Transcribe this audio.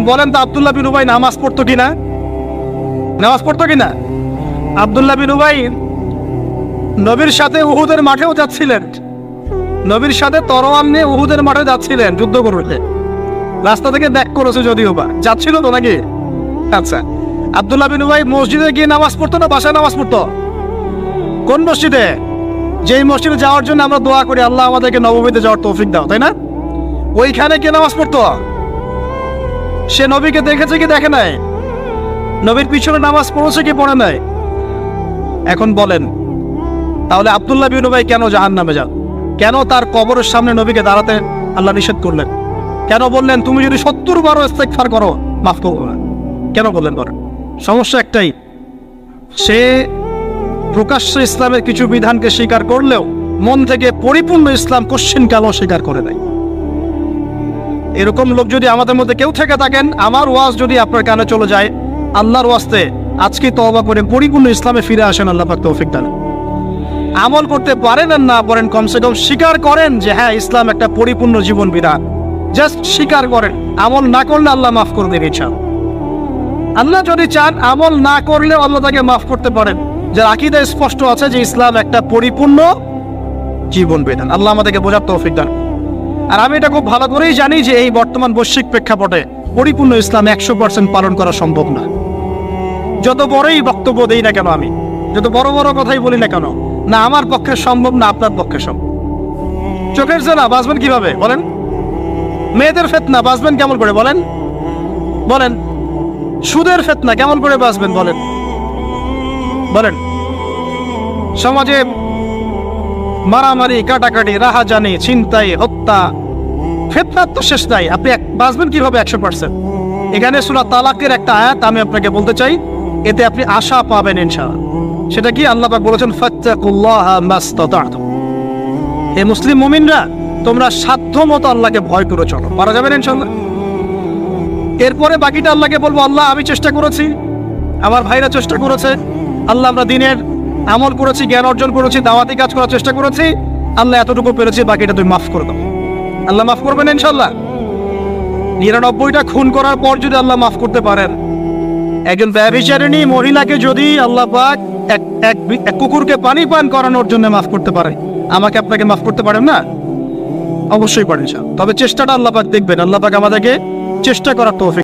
বলেন তো আব্দুল্লাহ বিন উবাই নামাজ পড়তো কিনা? নামাজ পড়তো কিনা? আব্দুল্লাহ বিন উবাই নবীর সাথে উহুদের মাঠেও যাচ্ছিলেন, নবীর সাথে তরোয়াল নিয়ে উহুদের মাঠে যাচ্ছিলেন যুদ্ধ করতে। রাস্তা থেকে ব্যাক করেছে যদিও বা যাচ্ছিল তো নাকি? আচ্ছা, আব্দুল্লাহ বিন উবাই মসজিদে গিয়ে নামাজ পড়তো না বাসায় নামাজ পড়তো? কোন মসজিদে? যেই মসজিদে যাওয়ার জন্য আমরা দোয়া করি আল্লাহ আমাদেরকে নববীতে যাওয়ার তৌফিক দাও, তাই না? ওইখানে কে নামাজ পড়তো? সে নবীকে দেখেছে কি দেখে নাই? নবীর পিছনে নামাজ পড়েছে কি পড়ে নাই? এখন বলেন তাহলে আব্দুল্লাহ বিন উবাই কেন জাহান্নামে যান? কেন তার কবরের সামনে নবীকে দাঁড়াতে আল্লাহ নিষেধ করলেন? কেন বললেন তুমি যদি 70 বার ইস্তেগফার করো মাফ করবো না? কেন বললেন? বলেন। সমস্যা একটাই, সে প্রকাশ্যে ইসলামের কিছু বিধানকে স্বীকার করলেও মন থেকে পরিপূর্ণ ইসলাম কোশ্চিন কালও স্বীকার করে নাই। এরকম লোক যদি আমাদের মধ্যে কেউ থেকে থাকেন, আমার ওয়াজ যদি আপনার কানে চলে যায়, আল্লাহর ওয়াস্তে আজকে তওবা করে পরিপূর্ণ ইসলামে ফিরে আসেন, আল্লাহ পাক তৌফিক দান। আমল করতে পারেন আর না পারেন, কমসে কম স্বীকার করেন যে হ্যাঁ ইসলাম একটা পরিপূর্ণ জীবন বিধান। জাস্ট স্বীকার করেন। আমল না করলে আল্লাহ মাফ করে দেবে ইনশাআল্লাহ। আল্লাহ যদি চান আমল না করলেও আল্লাহ তাকে মাফ করতে পারেন, যার আকীদা স্পষ্ট আছে যে ইসলাম একটা পরিপূর্ণ জীবন বিধান। আল্লাহ আমাদেরকে বোঝার তৌফিক দান। আর আমি এটা খুব ভালো করেই জানি যে এই বর্তমান বৈশ্বিক প্রেক্ষাপটে পরিপূর্ণ ইসলাম 100% পালন করা সম্ভব না। যত বড়ই বক্তব্য দেই না কেন, আমি যত বড় বড় কথাই বলি না কেন, না আমার পক্ষে সম্ভব না আপনার পক্ষে সম্ভব। চোখের জেনা বাঁচবেন কিভাবে বলেন? মেয়েদের ফিতনা বাঁচবেন কেমন করে বলেন? বলেন। সুদের ফিতনা কেমন করে বাঁচবেন বলেন? বলেন। সমাজে মারামারি, কাটাকাটি, রাহাজানি, ছিনতাই, হত্যা, ফিতনার তো শেষ নাই। আপনি বাঁচবেন কিভাবে 100%? এখানে সূরা তালাকের একটা আয়াত আমি আপনাকে বলতে চাই, এতে আপনি আশা পাবেন ইনশাআল্লাহ। সেটা কি? আল্লাহ পাক বলেছেন ফাত্তাকুল্লাহা মাসতাতা'তুম। হে মুসলিম মুমিনরা, তোমরা সাধ্যমতো আল্লাহকে ভয় করে চলো। পারা যাবে না ইনশাআল্লাহ? এরপরে বাকিটা আল্লাহকে বলবো, আল্লাহ আমি চেষ্টা করেছি, আমার ভাইরা চেষ্টা করেছে, আল্লাহ আমরা দিনের আমল করেছি, জ্ঞান অর্জন করেছি, দাওয়াতি কাজ করার চেষ্টা করেছি, আল্লাহ এতটুকু পেরেছি, বাকিটা তুমি মাফ করে দাও। আল্লাহ মাফ করবেন ইনশাআল্লাহ। 99টা খুন করার পর যদি আল্লাহ মাফ করতে পারেন, একজন ব্যভিচারিণী মহিলাকে যদি আল্লাহ পাক এক কুকুরকে পানি পান করানোর জন্য মাফ করতে পারে, আমাকে আপনাকে মাফ করতে পারেন না? অবশ্যই পারেন। তবে চেষ্টাটা আল্লাহ পাক দেখবেন। আল্লাহ পাক আমাদেরকে চেষ্টা করার তৌফিক